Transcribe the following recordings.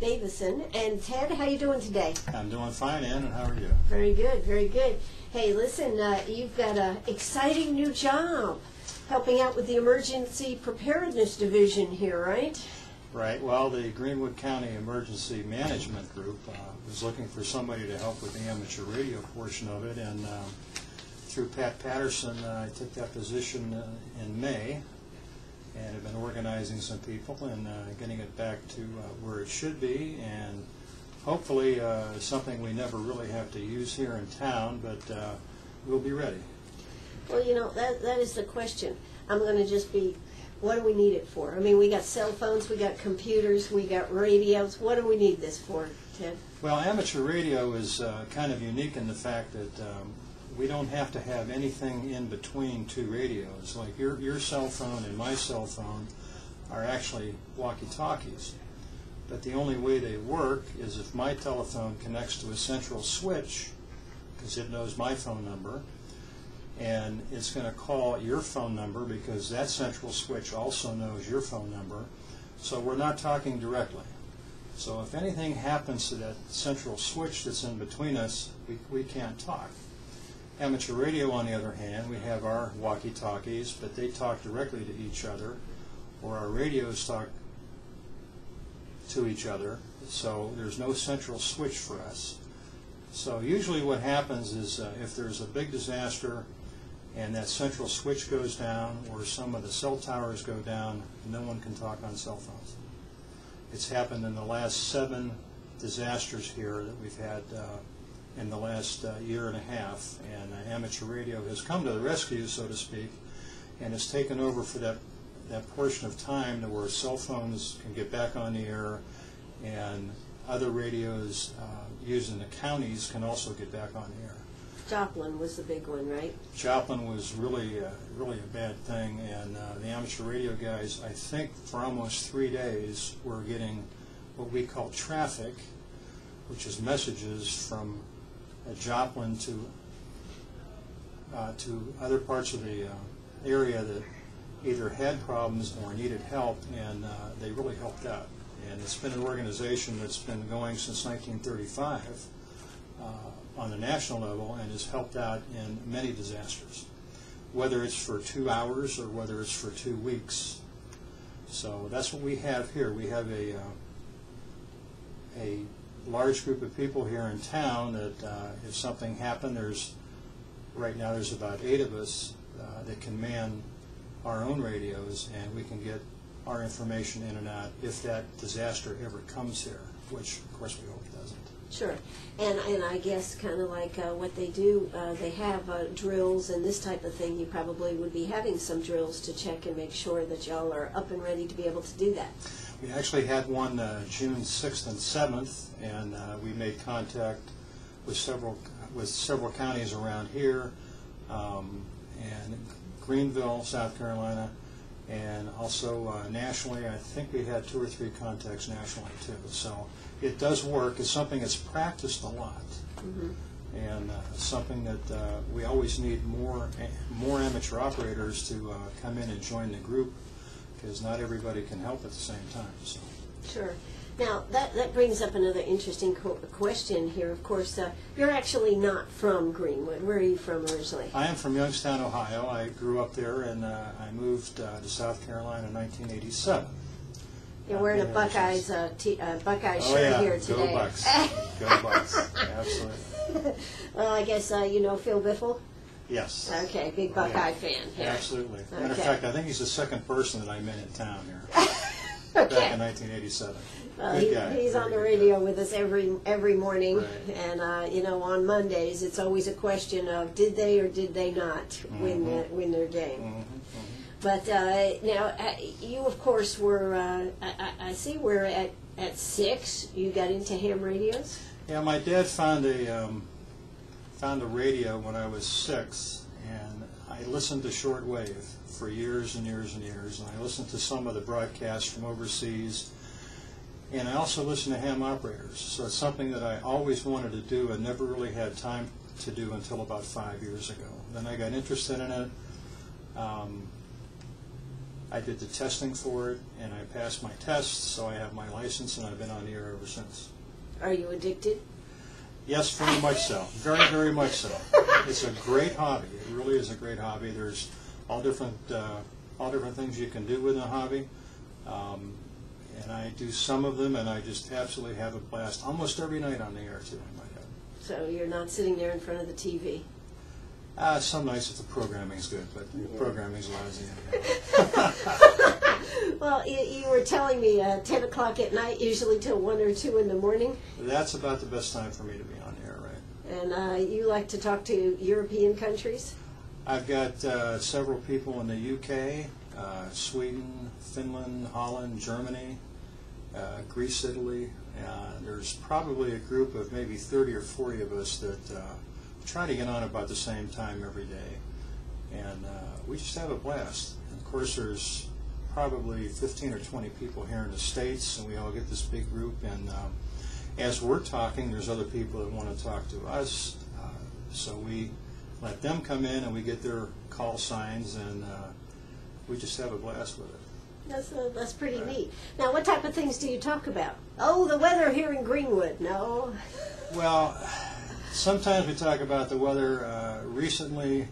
Davison. And Ted, how you doing today? I'm doing fine, Ann, and how are you? Very good, very good. Hey, listen, you've got an exciting new job, helping out with the Emergency Preparedness Division here, right? Right. Well, the Greenwood County Emergency Management Group was looking for somebody to help with the amateur radio portion of it, and through Pat Patterson, I took that position in May, and have been organizing some people and getting it back to where it should be, and hopefully something we never really have to use here in town, but we'll be ready. Well, you know, that is the question. I'm going to just be, what do we need it for? I mean, we got cell phones, we got computers, we got radios. What do we need this for, Ted? Well, amateur radio is kind of unique in the fact that we don't have to have anything in between two radios. Like your cell phone and my cell phone are actually walkie-talkies. But the only way they work is if my telephone connects to a central switch, because it knows my phone number, and it's going to call your phone number because that central switch also knows your phone number. So we're not talking directly. So if anything happens to that central switch that's in between us, we can't talk. Amateur radio, on the other hand, we have our walkie-talkies, but they talk directly to each other, or our radios talk to each other, so there's no central switch for us. So usually what happens is if there's a big disaster and that central switch goes down or some of the cell towers go down, no one can talk on cell phones. It's happened in the last 7 disasters here that we've had in the last year and a half, and amateur radio has come to the rescue, so to speak, and has taken over for that portion of time to where cell phones can get back on the air, and other radios used in the counties can also get back on the air. Joplin was the big one, right? Joplin was really a bad thing, and the amateur radio guys, I think for almost 3 days, were getting what we call traffic, which is messages from Joplin to other parts of the area that either had problems or needed help, and they really helped out. And it's been an organization that's been going since 1935 on the national level and has helped out in many disasters, whether it's for 2 hours or whether it's for 2 weeks. So that's what we have here. We have a large group of people here in town that if something happened, right now there's about 8 of us that can man our own radios, and we can get our information in and out if that disaster ever comes here, which of course we hope it doesn't. Sure. And I guess kind of like what they do, they have drills and this type of thing. You probably would be having some drills to check and make sure that y'all are up and ready to be able to do that. We actually had one June 6th and 7th, and we made contact with several counties around here, and Greenville, South Carolina, and also nationally. I think we had 2 or 3 contacts nationally too. So it does work. It's something that's practiced a lot, and something that we always need more amateur operators to come in and join the group, because not everybody can help at the same time. So. Sure. Now, that brings up another interesting question here. Of course, you're actually not from Greenwood. Where are you from originally? I am from Youngstown, Ohio. I grew up there, and I moved to South Carolina in 1987. You're wearing a Buckeyes Buckeyes shirt here today. Go Bucks. Go Bucks. Absolutely. Well, I guess you know Phil Biffle? Yes. Okay, big Buckeye fan. Here. Absolutely. Okay. Matter of fact, I think he's the 2nd person that I met in town here. Okay. Back in 1987. He's on the radio with us every morning, right. And you know, on Mondays it's always a question of did they or did they not win their game. But now you of course were I see we're at 6. You got into ham radios. Yeah, my dad found a radio when I was 6, and I listened to shortwave for years and years and years, and I listened to some of the broadcasts from overseas, and I also listened to ham operators. So it's something that I always wanted to do and never really had time to do until about 5 years ago. Then I got interested in it. I did the testing for it, and I passed my tests, so I have my license, and I've been on the air ever since. Are you addicted? Yes, very much so. Very, very much so. It's a great hobby. It really is a great hobby. There's all different things you can do with a hobby, and I do some of them, and I just absolutely have a blast almost every night on the air too. I might add. So you're not sitting there in front of the TV. Some nights if the programming's good, but the programming's lousy. Well, you were telling me 10 o'clock at night, usually till 1 or 2 in the morning. That's about the best time for me to be on the air, right? And you like to talk to European countries? I've got several people in the UK, Sweden, Finland, Holland, Germany, Greece, Italy. There's probably a group of maybe 30 or 40 of us that try to get on about the same time every day, and we just have a blast. And of course, there's probably 15 or 20 people here in the States, and we all get this big group, and as we're talking, there's other people that want to talk to us, so we let them come in, and we get their call signs, and we just have a blast with it. That's pretty neat. Now, what type of things do you talk about? Oh, the weather here in Greenwood. No? Well, sometimes we talk about the weather. Recently,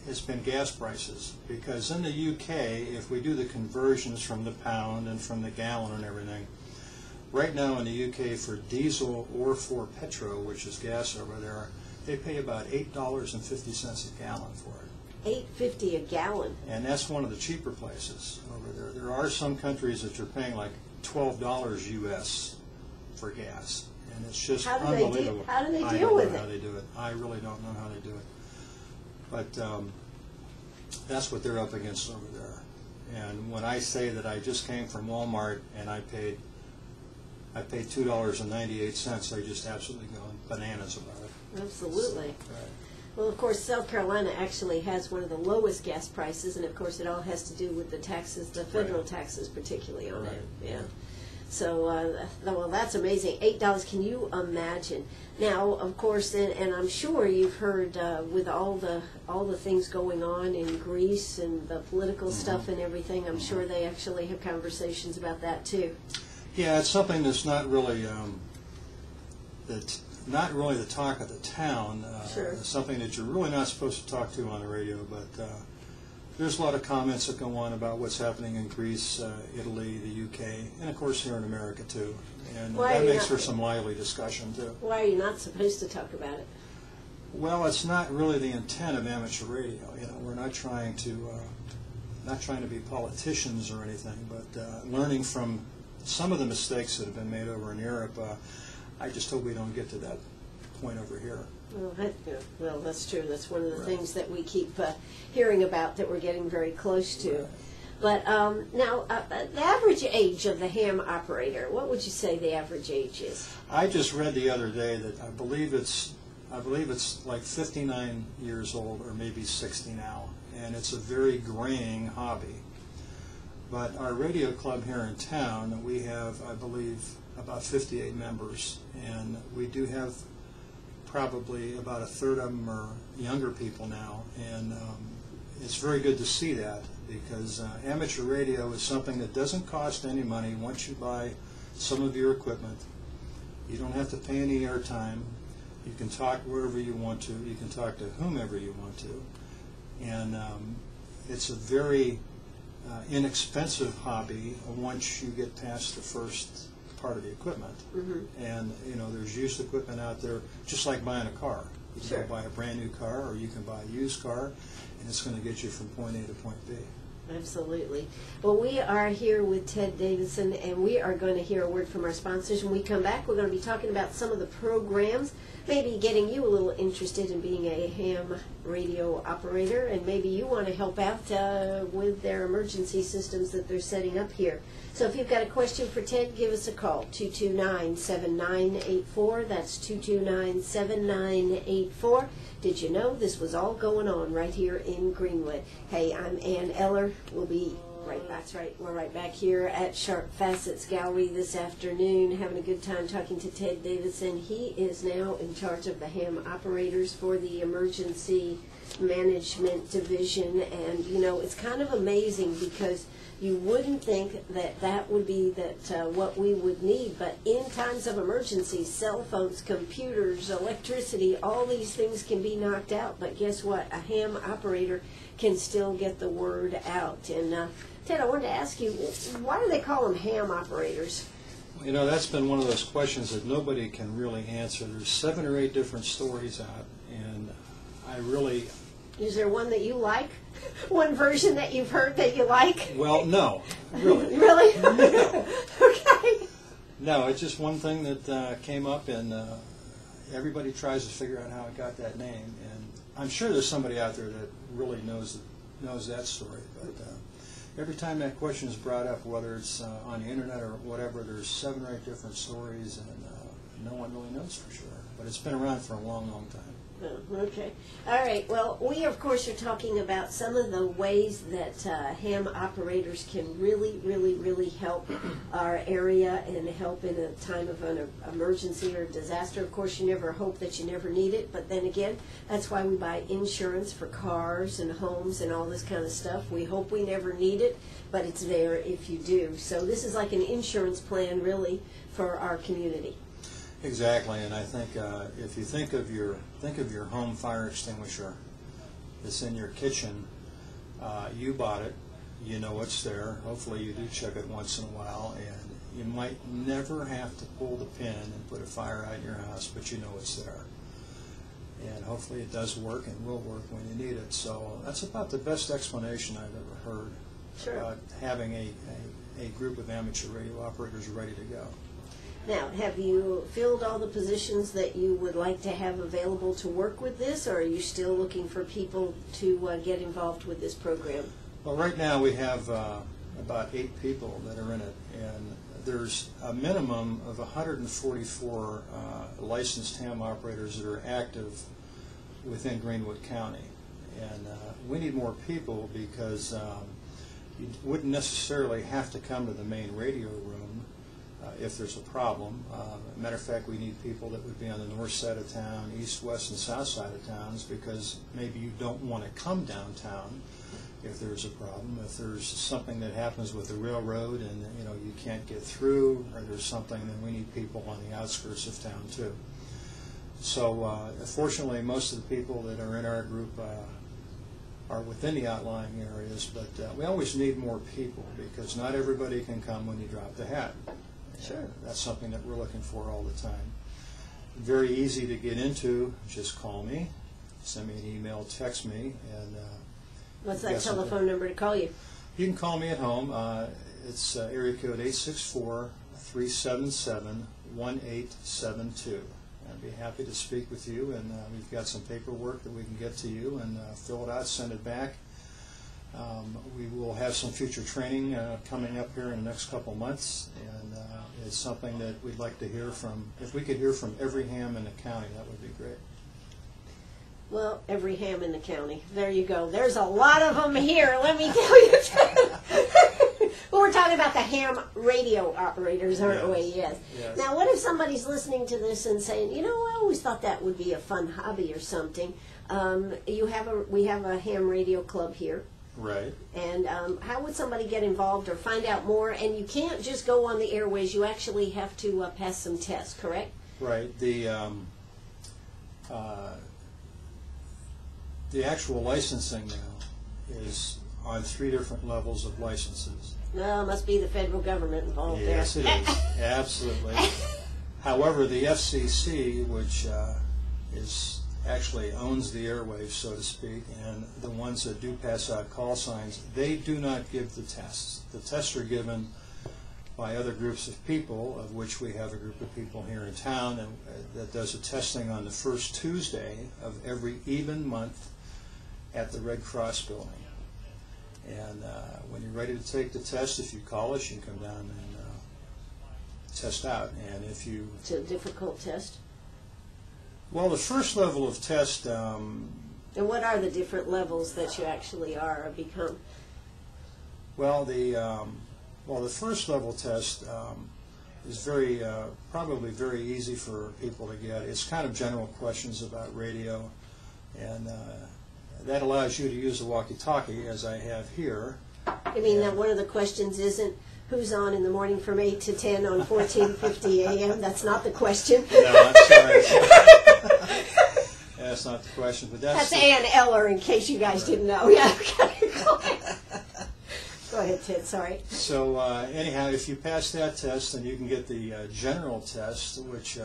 it's been gas prices, because in the UK, if we do the conversions from the pound and from the gallon and everything, right now in the UK for diesel or for petrol, which is gas over there, they pay about $8.50 a gallon for it. $8.50 a gallon. And that's one of the cheaper places over there. There are some countries that you're paying like $12 US for gas, and it's just unbelievable. How do they deal with it? I don't know how they do it. I really don't know how they do it. But that's what they're up against over there. And when I say that I just came from Walmart and I paid $2.98, I just absolutely go bananas about it. Absolutely. So, right. Well, of course, South Carolina actually has one of the lowest gas prices, and of course it all has to do with the taxes, the federal taxes particularly on it. Yeah. So, well, that's amazing. $8, can you imagine? Now, of course, and I'm sure you've heard with all the things going on in Greece and the political stuff and everything, I'm sure they actually have conversations about that too. Yeah, it's something that's not really not really the talk of the town. Sure. Something that you're really not supposed to talk to on the radio, but there's a lot of comments that go on about what's happening in Greece, Italy, the UK, and of course here in America too. And that makes for some lively discussion too. Why are you not supposed to talk about it? Well, it's not really the intent of amateur radio. You know, we're not trying to be politicians or anything, but learning from some of the mistakes that have been made over in Europe. I just hope we don't get to that point over here. Well, that's true. That's one of the things that we keep hearing about, that we're getting very close to. Right. But now, the average age of the ham operator, what would you say the average age is? I just read the other day that I believe it's like 59 years old, or maybe 60 now, and it's a very graying hobby. But our radio club here in town, we have, I believe, about 58 members, and we do have probably about a third of them are younger people now, and it's very good to see that, because amateur radio is something that doesn't cost any money once you buy some of your equipment. You don't have to pay any airtime. You can talk wherever you want to. You can talk to whomever you want to, and it's a very inexpensive hobby once you get past the first part of the equipment. And you know, there's used equipment out there, just like buying a car. You can go buy a brand new car, or you can buy a used car, and it's going to get you from point A to point B. Absolutely. Well, we are here with Ted Davison, and we are going to hear a word from our sponsors. When we come back, we're going to be talking about some of the programs, maybe getting you a little interested in being a ham radio operator, and maybe you want to help out with their emergency systems that they're setting up here. So if you've got a question for Ted, give us a call, 229-7984. That's 229-7984. Did you know this was all going on right here in Greenwood? Hey, I'm Ann Eller. We'll be right back. That's right. We're right back here at Sharp Facets Gallery this afternoon, having a good time talking to Ted Davison. He is now in charge of the ham operators for the emergency management division, and you know, it's kind of amazing because you wouldn't think that that would be what we would need, but in times of emergency, cell phones, computers, electricity, all these things can be knocked out. But guess what? A ham operator can still get the word out. And Ted, I wanted to ask you, why do they call them ham operators? You know, that's been one of those questions that nobody can really answer. There's 7 or 8 different stories out, and I really... Is there one that you like? One version that you've heard that you like? Well, no, really. Really? No. Okay. No, it's just one thing that came up, and everybody tries to figure out how it got that name. And I'm sure there's somebody out there that really knows that story. But every time that question is brought up, whether it's on the internet or whatever, there's 7 or 8 different stories, and no one really knows for sure. But it's been around for a long, long time. Oh, okay. All right. Well, we, of course, are talking about some of the ways that ham operators can really, really, really help our area and help in a time of an emergency or disaster. Of course, you never hope that you never need it, but then again, that's why we buy insurance for cars and homes and all this kind of stuff. We hope we never need it, but it's there if you do. So this is like an insurance plan, really, for our community. Exactly, and I think if you think of your home fire extinguisher that's in your kitchen, you bought it, you know it's there. Hopefully, you do check it once in a while, and you might never have to pull the pin and put a fire out in your house, but you know it's there. And hopefully, it does work and will work when you need it. So that's about the best explanation I've ever heard about having a group of amateur radio operators ready to go. Now, have you filled all the positions that you would like to have available to work with this, or are you still looking for people to get involved with this program? Well, right now we have about 8 people that are in it, and there's a minimum of 144 licensed ham operators that are active within Greenwood County. And we need more people because you wouldn't necessarily have to come to the main radio room if there's a problem. Matter of fact, we need people that would be on the north side of town, east, west, and south side of towns, because maybe you don't want to come downtown if there's a problem. If there's something that happens with the railroad and you can't get through, or there's something, then we need people on the outskirts of town too. So fortunately, most of the people that are in our group are within the outlying areas, but we always need more people because not everybody can come when you drop the hat. Sure. That's something that we're looking for all the time. Very easy to get into. Just call me, send me an email, text me, and what's that telephone number to call you? You can call me at home. It's area code 864-377-1872. I'd be happy to speak with you, and we've got some paperwork that we can get to you and fill it out, send it back. We will have some future training coming up here in the next couple months, and it's something that we'd like to hear from. If we could hear from every ham in the county, that would be great. Well, every ham in the county. There you go. There's a lot of them here, let me tell you. Well, we're talking about the ham radio operators, aren't we? Yes. Yes. Now, what if somebody's listening to this and saying, I always thought that would be a fun hobby or something. We have a ham radio club here. Right. And how would somebody get involved or find out more? And you can't just go on the airways. You actually have to pass some tests, correct? Right. The actual licensing now is on 3 different levels of licenses. No, it must be the federal government involved there. Yes, it is. Absolutely. However, the FCC, which actually owns the airwaves, so to speak, and the ones that do pass out call signs, they do not give the tests. The tests are given by other groups of people, of which we have a group of people here in town that does the testing on the first Tuesday of every even month at the Red Cross building. And when you're ready to take the test, if you call us, you can come down and test out. And if you... It's a difficult test? Well, the first level of test... and what are the different levels that you actually are or become? Well, the first level test is probably very easy for people to get. It's kind of general questions about radio, and that allows you to use the walkie-talkie, as I have here. I mean, that one of the questions isn't who's on in the morning from 8 to 10 on 1450 a.m. That's not the question. No, I'm sorry. That's not the question. But that's Ann Eller, in case you guys didn't know. Yeah. Go ahead, Ted. Sorry. So anyhow, if you pass that test, then you can get the general test, which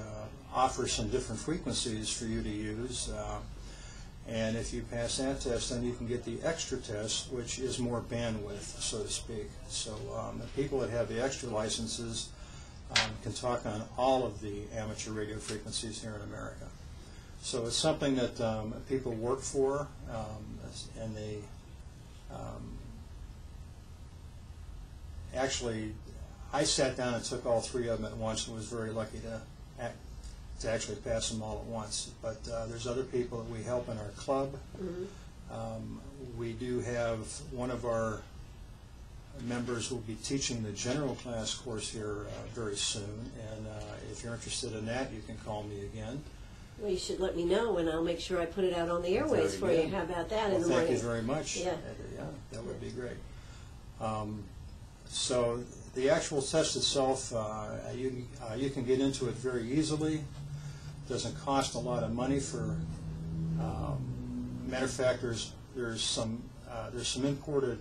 offers some different frequencies for you to use. And if you pass that test, then you can get the extra test, which is more bandwidth, so to speak. So the people that have the extra licenses can talk on all of the amateur radio frequencies here in America. So it's something that people work for, and they actually, I sat down and took all three of them at once and was very lucky to actually pass them all at once. But there's other people that we help in our club. We do have one of our members will be teaching the general class course here very soon, and if you're interested in that, you can call me again. Well, you should let me know, and I'll make sure I put it out on the airways for you. How about that in the morning? Thank you very much. Yeah, that would be great. So the actual test itself, you can get into it very easily. Doesn't cost a lot of money. For matter of fact, there's some imported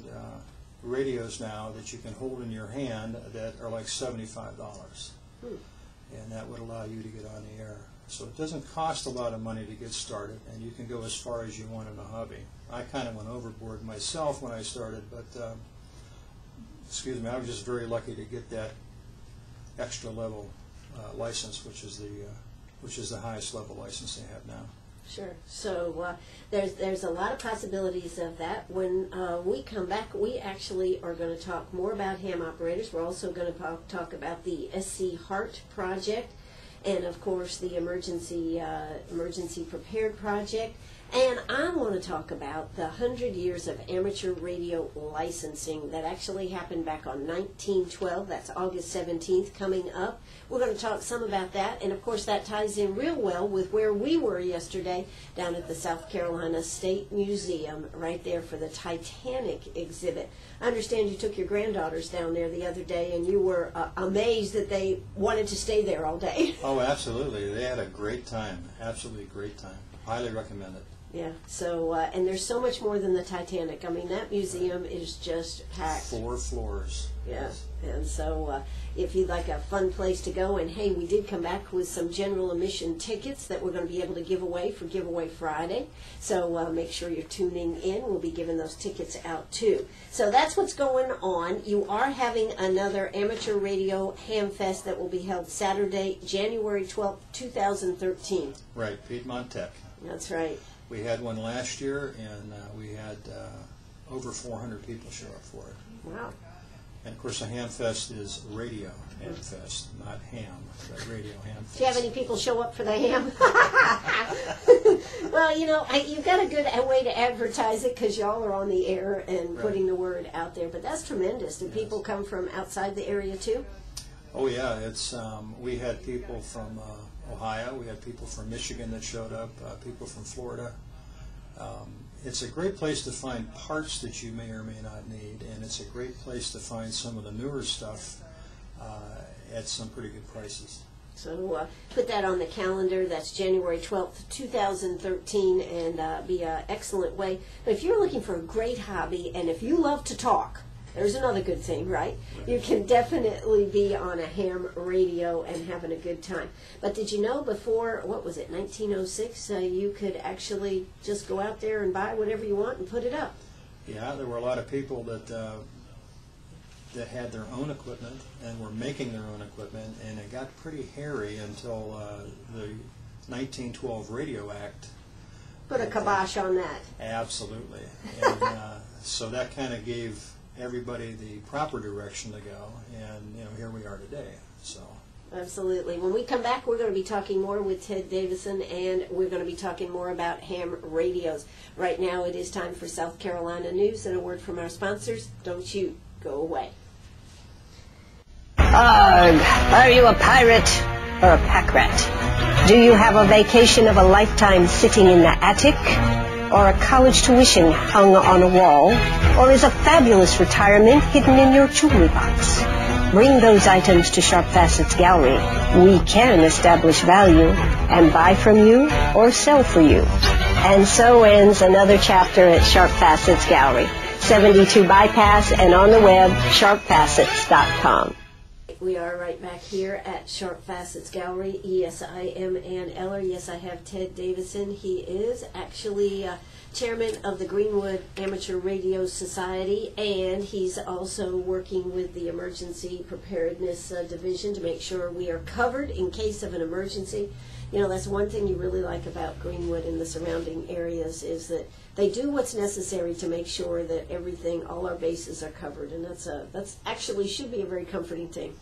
radios now that you can hold in your hand that are like $75, and that would allow you to get on the air. So it doesn't cost a lot of money to get started, and you can go as far as you want in the hobby. I kind of went overboard myself when I started, but excuse me, I was just very lucky to get that extra level license, which is the highest level license they have now. Sure. So there's a lot of possibilities of that. When we come back, we actually are going to talk more about ham operators. We're also going to talk about the SC Heart project, and of course the emergency prepared project. And I want to talk about the 100 years of amateur radio licensing that actually happened back on 1912. That's August 17th coming up. We're going to talk some about that, and of course that ties in real well with where we were yesterday down at the South Carolina State Museum, right there for the Titanic exhibit. I understand you took your granddaughters down there the other day, and you were amazed that they wanted to stay there all day. Oh, absolutely. They had a great time. Absolutely great time. Highly recommend it. Yeah, so, and there's so much more than the Titanic. I mean, that museum is just packed. 4 floors. Yeah, and so if you'd like a fun place to go, and hey, we did come back with some general admission tickets that we're going to be able to give away for Giveaway Friday. So make sure you're tuning in. We'll be giving those tickets out too. So that's what's going on. You are having another amateur radio ham fest that will be held Saturday, January 12th, 2013. Right, Piedmont Tech. That's right. We had one last year, and we had over 400 people show up for it. Wow. And of course, a ham fest is radio ham fest, not ham, but radio ham fest. Do you have any people show up for the ham? Well, you know, you've got a good way to advertise it because y'all are on the air and putting the word out there. But that's tremendous. Do people come from outside the area too? Oh yeah, it's we had people from Ohio, we had people from Michigan that showed up, people from Florida. It's a great place to find parts that you may or may not need, and it's a great place to find some of the newer stuff at some pretty good prices. So put that on the calendar. That's January 12th, 2013, and be an excellent way. But if you're looking for a great hobby, and if you love to talk, there's another good thing, right? You can definitely be on a ham radio and having a good time. But did you know before, what was it, 1906, you could actually just go out there and buy whatever you want and put it up? Yeah, there were a lot of people that had their own equipment and were making their own equipment, and it got pretty hairy until the 1912 Radio Act. Put a kibosh on that. Absolutely. And so that kind of gave everybody the proper direction to go, and you know, here we are today. So absolutely. When we come back, we're going to be talking more with Ted Davison, and we're going to be talking more about ham radios. Right now, it is time for South Carolina news and a word from our sponsors. Don't you go away. Arg! Are you a pirate or a pack rat? Do you have a vacation of a lifetime sitting in the attic? or a college tuition hung on a wall, or is a fabulous retirement hidden in your jewelry box? Bring those items to Sharp Facets Gallery. We can establish value and buy from you or sell for you. And so ends another chapter at Sharp Facets Gallery, 72 Bypass, and on the web, sharpfacets.com. We are right back here at Sharp Facets Gallery. Yes, I am Ann Eller. Yes, I have Ted Davison. He is actually chairman of the Greenwood Amateur Radio Society, and he's also working with the Emergency Preparedness Division to make sure we are covered in case of an emergency. You know, that's one thing you really like about Greenwood and the surrounding areas is that they do what's necessary to make sure that everything, all our bases are covered, and that's actually should be a very comforting thing.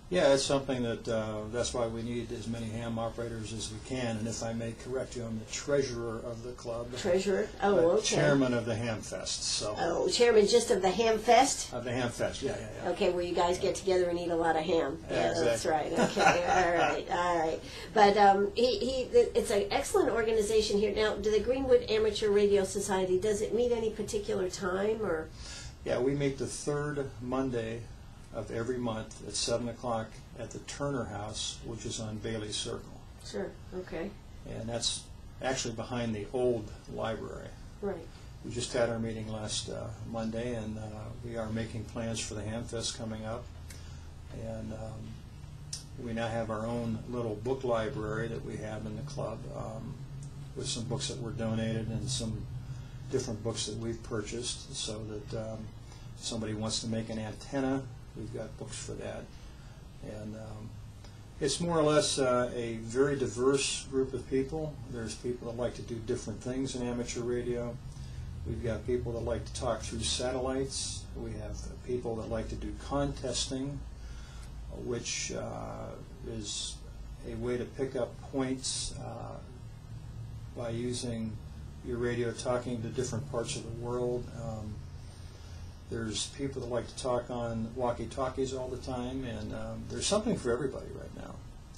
Yeah, it's something that, that's why we need as many ham operators as we can. And if I may correct you, I'm the treasurer of the club. Treasurer? Oh, okay. Chairman of the Ham Fest. So. Oh, chairman just of the Ham Fest? Of the Ham Fest, yeah. Okay, where you guys get together and eat a lot of ham. Yeah, exactly. That's right. Okay, all right. But it's an excellent organization here. Now, do the Greenwood Amateur Radio Society, does it meet any particular time? Or? Yeah, we meet the third Monday of every month at 7 o'clock at the Turner House, which is on Bailey Circle. Sure, okay. And that's actually behind the old library. Right. We just had our meeting last Monday, and we are making plans for the Hamfest coming up. And we now have our own little book library that we have in the club with some books that were donated and some different books that we've purchased, so that somebody wants to make an antenna, we've got books for that. And it's more or less a very diverse group of people. There's people that like to do different things in amateur radio. We've got people that like to talk through satellites. We have people that like to do contesting, which is a way to pick up points by using your radio talking to different parts of the world. There's people that like to talk on walkie-talkies all the time, and there's something for everybody right now.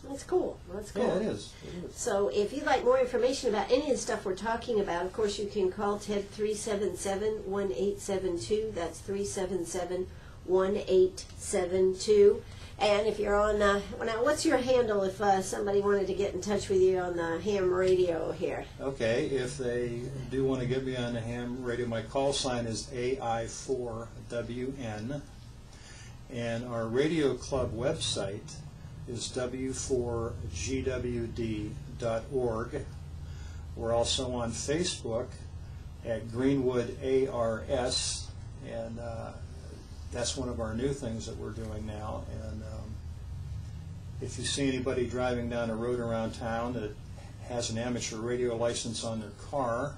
That's cool. That's cool. Yeah, it is. So if you'd like more information about any of the stuff we're talking about, of course, you can call Ted 377-1872. That's 377-1872. And if you're on, now what's your handle if somebody wanted to get in touch with you on the ham radio here? Okay, if they do want to get me on the ham radio, my call sign is AI4WN. And our radio club website is w4gwd.org. We're also on Facebook at Greenwood ARS, and that's one of our new things that we're doing now. And if you see anybody driving down a road around town that has an amateur radio license on their car,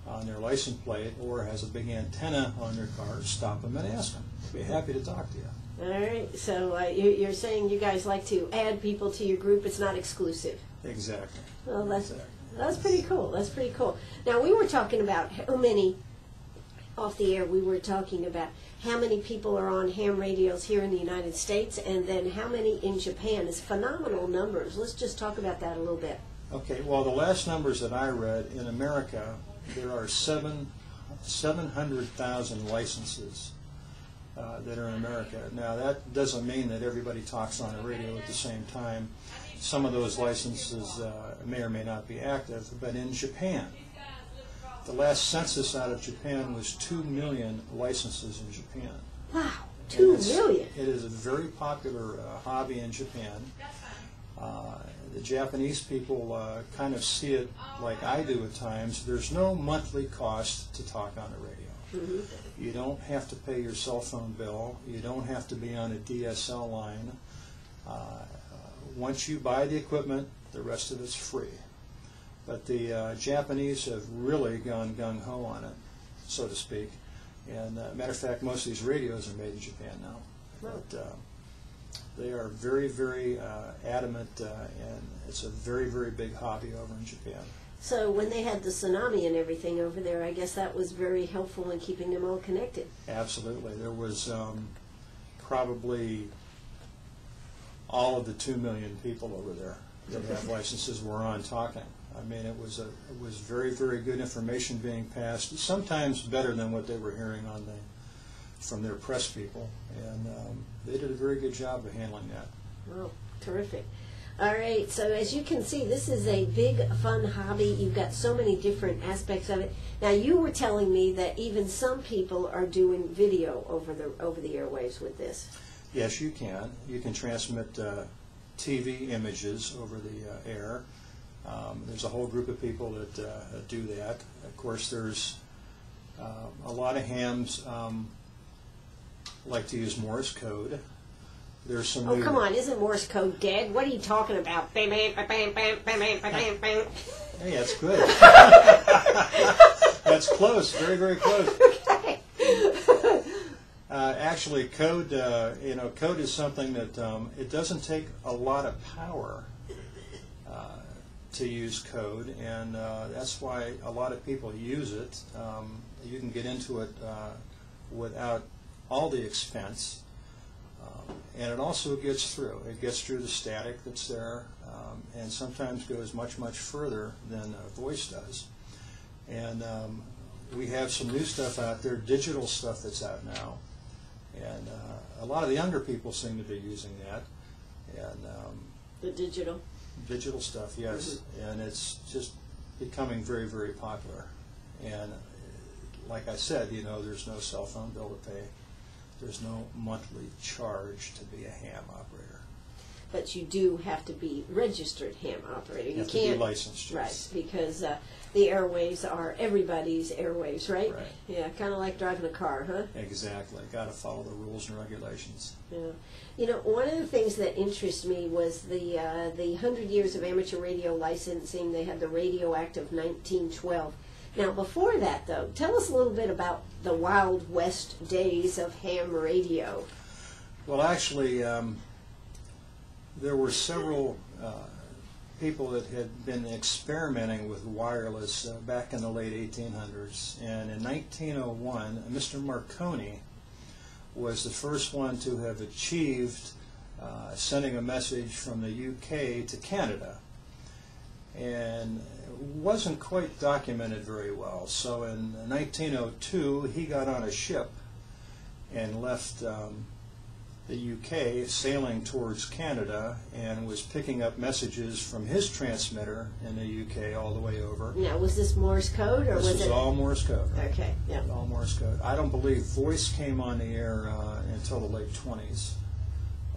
on their license plate, or has a big antenna on their car, stop them and ask them. We'd be happy to talk to you. All right. So you're saying you guys like to add people to your group. It's not exclusive. Exactly. Well, that's pretty cool. That's pretty cool. Now, we were talking about how many, off the air, we were talking about how many people are on ham radios here in the United States, and then how many in Japan. It's phenomenal numbers. Let's just talk about that a little bit. Okay. Well, the last numbers that I read, in America, there are 700,000 licenses that are in America. Now, that doesn't mean that everybody talks on a radio at the same time. Some of those licenses may or may not be active, but in Japan, the last census out of Japan was 2 million licenses in Japan. Wow, 2 million! It is a very popular hobby in Japan. The Japanese people kind of see it like I do at times. There's no monthly cost to talk on the radio. Mm-hmm. You don't have to pay your cell phone bill. You don't have to be on a DSL line. Once you buy the equipment, the rest of it's free. But the Japanese have really gone gung-ho on it, so to speak. And matter of fact, most of these radios are made in Japan now. But they are very, very adamant, and it's a very, very big hobby over in Japan. So when they had the tsunami and everything over there, I guess that was very helpful in keeping them all connected. Absolutely. There was probably all of the 2 million people over there that have licenses were on talking. I mean, it was very, very good information being passed, sometimes better than what they were hearing from their press people, and they did a very good job of handling that. Oh, terrific. All right, so as you can see, this is a big, fun hobby. You've got so many different aspects of it. Now, you were telling me that even some people are doing video over the airwaves with this. Yes, you can. You can transmit TV images over the air. There's a whole group of people that do that. Of course, there's a lot of hams like to use Morse code. There's some. Oh, come on! Isn't Morse code dead? What are you talking about? Bam, bam, bam, bam, bam, bam, bam, bam. Hey, that's good. That's close. Very, very close. Okay. Actually, code. Code is something that it doesn't take a lot of power to use code, and that's why a lot of people use it. You can get into it without all the expense. And it also gets through. It gets through the static that's there, and sometimes goes much, much further than voice does. And we have some new stuff out there, digital stuff that's out now. And a lot of the younger people seem to be using that. And The digital stuff, yes. Mm-hmm. And it's just becoming very, very popular. And like I said, there's no cell phone bill to pay. There's no monthly charge to be a ham operator. But you do have to be registered ham operator. You have to be licensed, yes. Right, because the airwaves are everybody's airwaves, right? Right. Yeah, kind of like driving a car, huh? Exactly. Got to follow the rules and regulations. Yeah. One of the things that interested me was the 100 Years of Amateur Radio Licensing. They had the Radio Act of 1912. Now, before that, though, tell us a little bit about the Wild West days of ham radio. Well, actually, there were several people that had been experimenting with wireless back in the late 1800s. And in 1901, Mr. Marconi was the first one to have achieved sending a message from the UK to Canada. And it wasn't quite documented very well. So in 1902, he got on a ship and left the UK, sailing towards Canada, and was picking up messages from his transmitter in the UK all the way over. Now, was this Morse code, or this was all Morse code? Right? Okay, yeah. All Morse code. I don't believe voice came on the air until the late 20s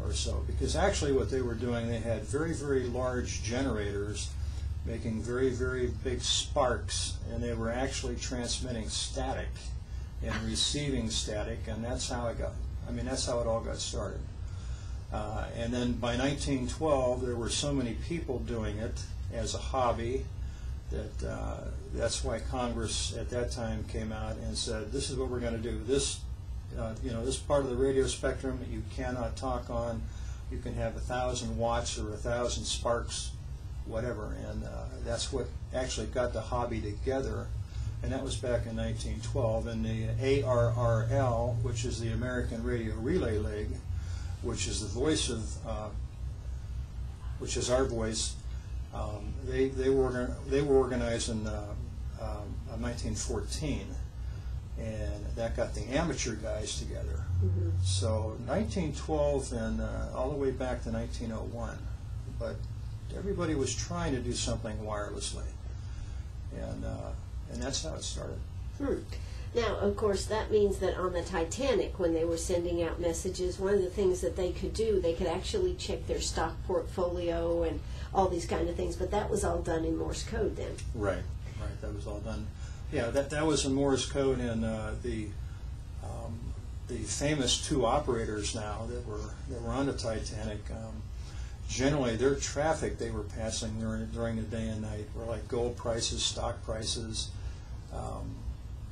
or so, because actually what they were doing, they had very, very large generators making very, very big sparks, and they were actually transmitting static and receiving static, and that's how it got. That's how it all got started. And then by 1912, there were so many people doing it as a hobby that that's why Congress at that time came out and said, "This is what we're going to do. This, this part of the radio spectrum you cannot talk on. You can have 1,000 watts or 1,000 sparks, whatever." And that's what actually got the hobby together. And that was back in 1912. And the ARRL, which is the American Radio Relay League, which is the voice of, which is our voice, they were organized in 1914, and that got the amateur guys together. Mm-hmm. So 1912 and all the way back to 1901, but everybody was trying to do something wirelessly, and that's how it started. Now, of course, that means that on the Titanic, when they were sending out messages, one of the things that they could do, they could actually check their stock portfolio and all these kind of things, but that was all done in Morse code then. Right, that was all done. Yeah, that was in Morse code, and the famous two operators now that were on the Titanic, generally their traffic they were passing during the day and night were like gold prices, stock prices.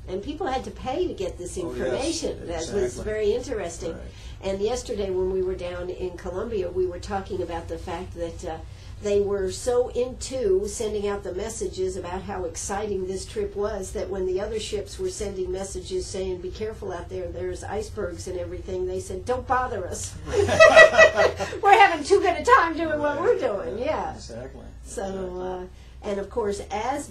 And people had to pay to get this information. Oh, yes, That was very interesting. Right. And yesterday when we were down in Columbia, we were talking about the fact that they were so into sending out the messages about how exciting this trip was that when the other ships were sending messages saying, "Be careful out there, there's icebergs and everything," they said, "Don't bother us. We're having too good a time doing what we're doing." Yeah. Exactly. So, And of course,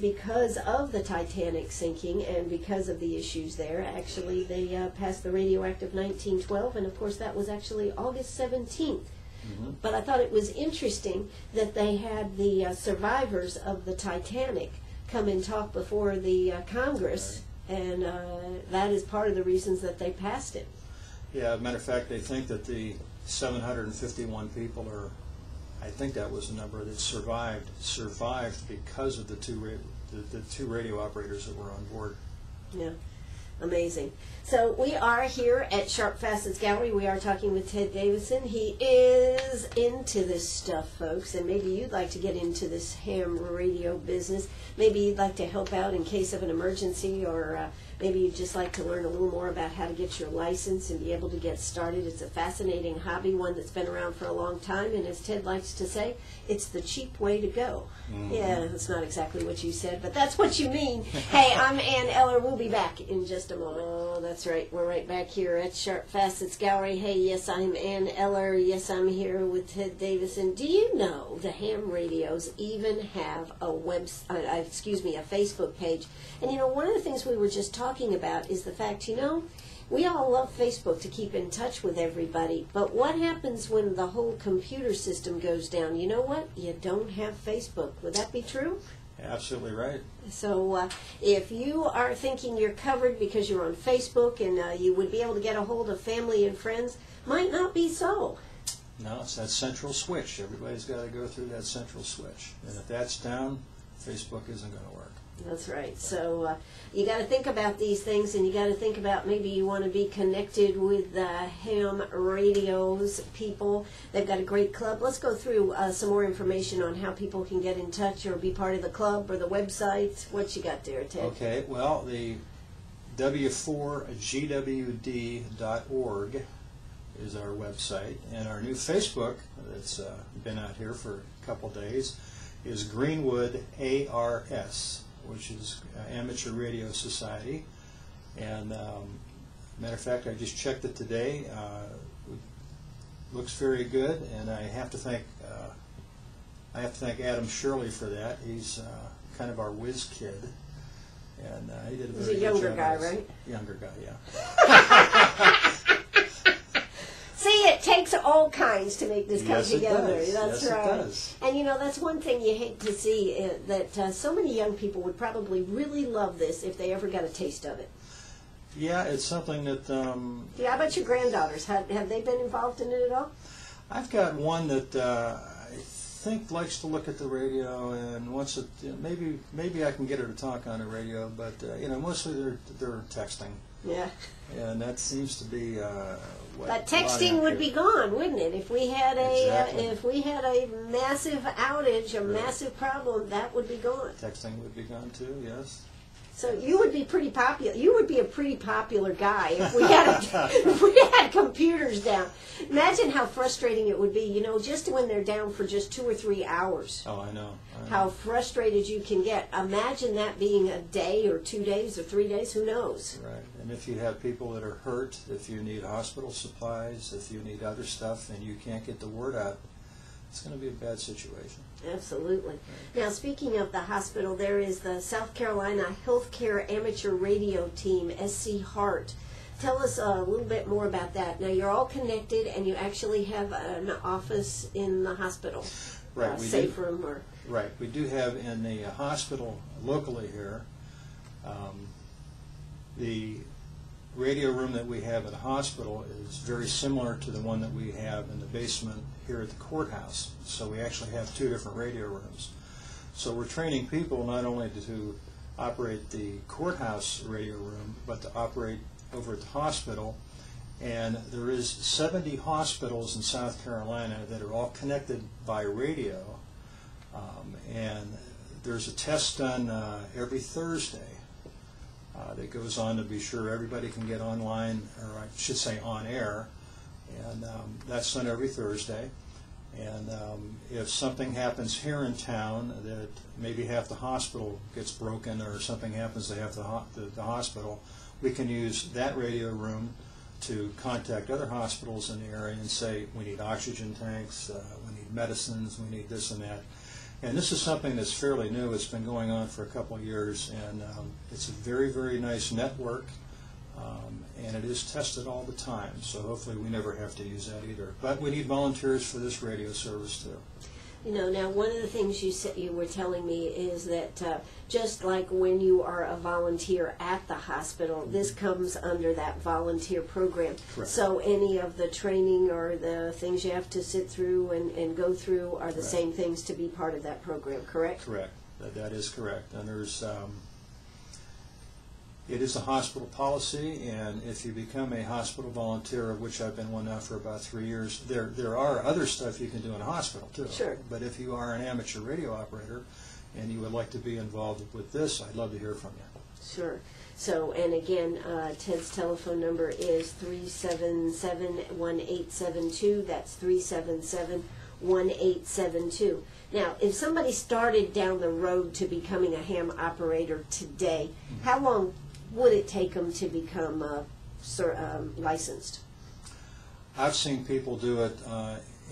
because of the Titanic sinking and because of the issues there, actually they passed the Radio Act of 1912, and of course that was actually August 17th. Mm-hmm. But I thought it was interesting that they had the survivors of the Titanic come and talk before the Congress, and that is part of the reasons that they passed it. Yeah, as a matter of fact, they think that the 751 people are, I think that was the number that survived because of the two radio operators that were on board. Yeah, amazing. So we are here at Sharp Facets Gallery. We are talking with Ted Davison. He is into this stuff, folks, and maybe you'd like to get into this ham radio business. Maybe you'd like to help out in case of an emergency, or maybe you'd just like to learn a little more about how to get your license and be able to get started. It's a fascinating hobby, one that's been around for a long time, and as Ted likes to say, it's the cheap way to go. Mm-hmm. Yeah, that's not exactly what you said, but that's what you mean. Hey, I'm Ann Eller. We'll be back in just a moment. Oh, that's right. We're right back here at Sharp Facets Gallery. Hey, yes, I'm Ann Eller. Yes, I'm here with Ted Davison. Do you know the ham radios even have a a Facebook page? And you know, one of the things we were just talking about is the fact, you know, we all love Facebook to keep in touch with everybody, but what happens when the whole computer system goes down? You know what? You don't have Facebook. Would that be true? Absolutely right. So if you are thinking you're covered because you're on Facebook and you would be able to get a hold of family and friends, might not be so. No, it's that central switch. Everybody's got to go through that central switch. And if that's down, Facebook isn't going to work. That's right. So you got to think about these things, and you got to think about maybe you want to be connected with ham radios people. They've got a great club. Let's go through some more information on how people can get in touch or be part of the club or the website. What you got there, Ted? Okay. Well, the W4GWD.org is our website, and our new Facebook that's been out here for a couple days is Greenwood ARS, which is Amateur Radio Society. And matter of fact, I just checked it today. Looks very good, and I have to thank Adam Shirley for that. He's kind of our whiz kid, and he did a very good job. He's a younger guy, right? Younger guy, yeah. See, it takes all kinds to make this come together. It does. That's yes, right. It does. And you know, that's one thing you hate to see, that so many young people would probably really love this if they ever got a taste of it. Yeah, it's something that... yeah, how about your granddaughters? Have they been involved in it at all? I've got one that I think likes to look at the radio and wants to... maybe I can get her to talk on the radio, but you know, mostly they're texting. Yeah. And that seems to be what. But texting would be gone, wouldn't it? If we had a massive outage, a massive problem, that would be gone. Texting would be gone too. Yes. So you would be pretty popular. You would be a pretty popular guy if we had if we had computers down. Imagine how frustrating it would be. You know, just when they're down for just 2 or 3 hours. Oh, I know. How frustrated you can get. Imagine that being a day or 2 days or 3 days. Who knows? Right. And if you have people that are hurt, if you need hospital supplies, if you need other stuff, and you can't get the word out, it's going to be a bad situation. Absolutely. Now, speaking of the hospital, there is the South Carolina Healthcare Amateur Radio Team, SC Heart. Tell us a little bit more about that. Now, you're all connected, and you actually have an office in the hospital. Right. Safe room or... Right. We do have in the hospital locally here, the radio room that we have at the hospital is very similar to the one that we have in the basement here at the courthouse. So we actually have 2 different radio rooms. So we're training people not only to operate the courthouse radio room, but to operate over at the hospital. And there is 70 hospitals in South Carolina that are all connected by radio. And there's a test done every Thursday that goes on to be sure everybody can get online, or I should say on air, and that's done every Thursday. And if something happens here in town that maybe half the hospital gets broken or something happens to half the hospital, we can use that radio room to contact other hospitals in the area and say, we need oxygen tanks, we need medicines, we need this and that. And this is something that's fairly new. It's been going on for a couple of years, and it's a very, very nice network, and it is tested all the time, so hopefully we never have to use that either. But we need volunteers for this radio service, too. You know, now one of the things you were telling me is that just like when you are a volunteer at the hospital, this comes under that volunteer program. Correct. So any of the training or the things you have to sit through and go through are the Correct. same things to be part of that program, correct? Correct. That is correct. And there's, it is a hospital policy, and if you become a hospital volunteer, of which I've been one now for about 3 years, there are other stuff you can do in a hospital too. Sure. But if you are an amateur radio operator and you would like to be involved with this, I'd love to hear from you. Sure. So, and again, Ted's telephone number is 377-1872. That's 377-1872. Now, if somebody started down the road to becoming a ham operator today, how long would it take them to become licensed? I've seen people do it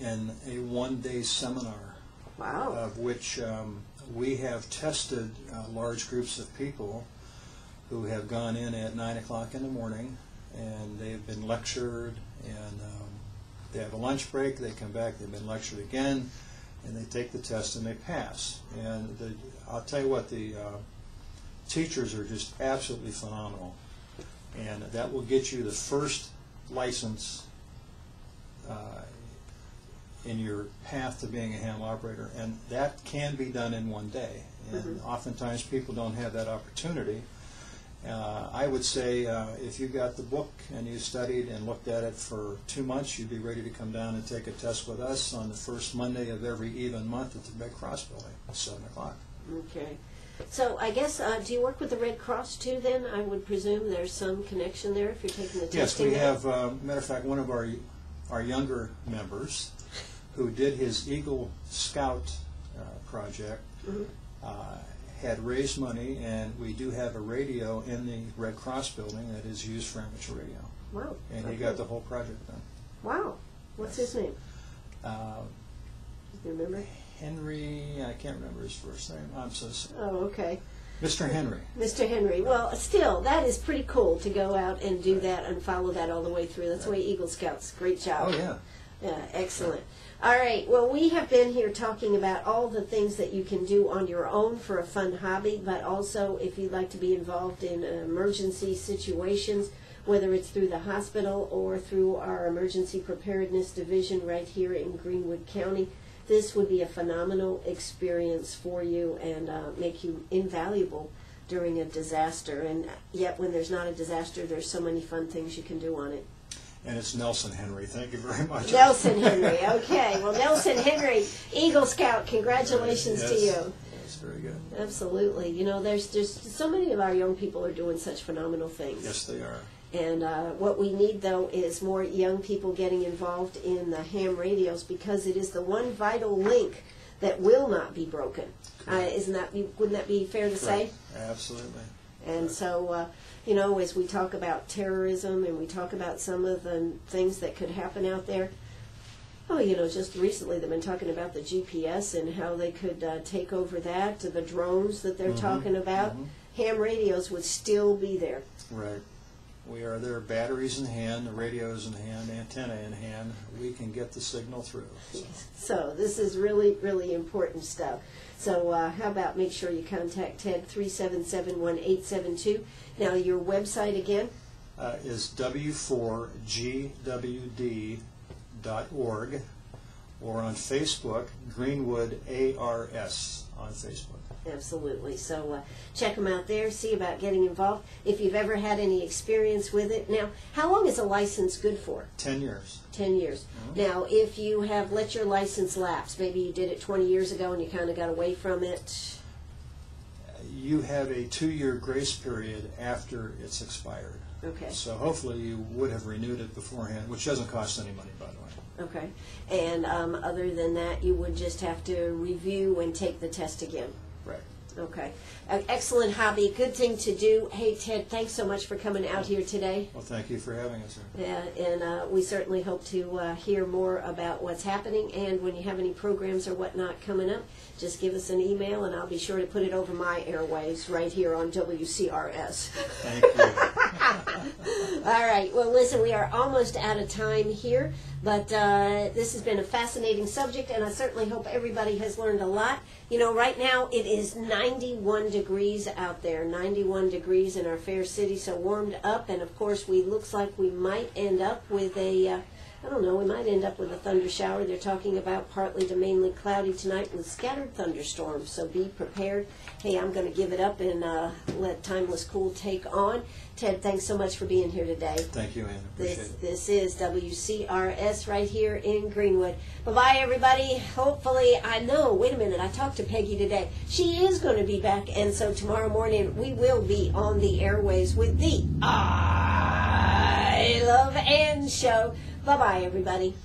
in a one-day seminar. Wow. Of which we have tested large groups of people who have gone in at 9 o'clock in the morning, and they've been lectured, and they have a lunch break, they come back, they've been lectured again, and they take the test and they pass. And I'll tell you what, the teachers are just absolutely phenomenal, and that will get you the first license in your path to being a ham operator, and that can be done in one day. And oftentimes people don't have that opportunity. I would say if you got the book and you studied and looked at it for 2 months, you'd be ready to come down and take a test with us on the first Monday of every even month at the Red Cross building at 7 o'clock. Okay. So I guess, do you work with the Red Cross too then? I would presume there's some connection there if you're taking the testing. Yes, we have, matter of fact, one of our younger members who did his Eagle Scout project had raised money, and we do have a radio in the Red Cross building that is used for amateur radio. Wow. And he got the whole project done. Wow. What's his name? Do you remember? Henry, I can't remember his first name. I'm so sorry. Oh, okay. Mr. Henry. Mr. Henry. Well, still, that is pretty cool to go out and do that and follow that all the way through. That's the way Eagle Scouts. Great job. Oh, yeah. Yeah, excellent. All right, well, we have been here talking about all the things that you can do on your own for a fun hobby, but also if you'd like to be involved in emergency situations, whether it's through the hospital or through our emergency preparedness division right here in Greenwood County, this would be a phenomenal experience for you and make you invaluable during a disaster. And yet when there's not a disaster, there's so many fun things you can do on it. And it's Nelson Henry. Thank you very much. Nelson Henry. Okay. Well, Nelson Henry, Eagle Scout, congratulations to you. That's very good. Absolutely. You know, there's so many of our young people are doing such phenomenal things. Yes, they are. And what we need, though, is more young people getting involved in the ham radios because it is the one vital link that will not be broken. Wouldn't that be fair to say? Absolutely. And so, you know, as we talk about terrorism and we talk about some of the things that could happen out there, oh, you know, just recently they've been talking about the GPS and how they could take over that, the drones that they're talking about. Ham radios would still be there. Right. We are there, batteries in hand, the radios in hand, antenna in hand. We can get the signal through. So this is really, really important stuff. So how about make sure you contact Ted, 377-1872. Now your website again? Is w4gwd.org, or on Facebook, Greenwood ARS on Facebook. Absolutely. So check them out there, see about getting involved. If you've ever had any experience with it. Now, how long is a license good for? 10 years. 10 years. Now, if you have let your license lapse, maybe you did it 20 years ago and you kind of got away from it. You have a 2-year grace period after it's expired. Okay. So hopefully you would have renewed it beforehand, which doesn't cost any money, by the way. Okay. And other than that, you would just have to review and take the test again. Right. Okay. An excellent hobby, good thing to do. Hey, Ted, thanks so much for coming out here today. Well, thank you for having us. Yeah, and we certainly hope to hear more about what's happening. And when you have any programs or whatnot coming up, just give us an email, and I'll be sure to put it over my airwaves right here on WCRS. Thank you. All right. Well, listen, we are almost out of time here, but this has been a fascinating subject, and I certainly hope everybody has learned a lot. You know, right now it is 91 degrees out there, 91 degrees in our fair city, so warmed up, and of course looks like we might end up with a, I don't know, we might end up with a thunder shower. They're talking about partly to mainly cloudy tonight with scattered thunderstorms, so be prepared. Hey, I'm going to give it up and let Timeless Cool take on. Ted, thanks so much for being here today. Thank you, Anna. Appreciate it. This is WCRS right here in Greenwood. Bye-bye, everybody. Hopefully, I know, wait a minute, I talked to Peggy today. She is going to be back, and so tomorrow morning we will be on the airways with the I Love Ann show. Bye-bye, everybody.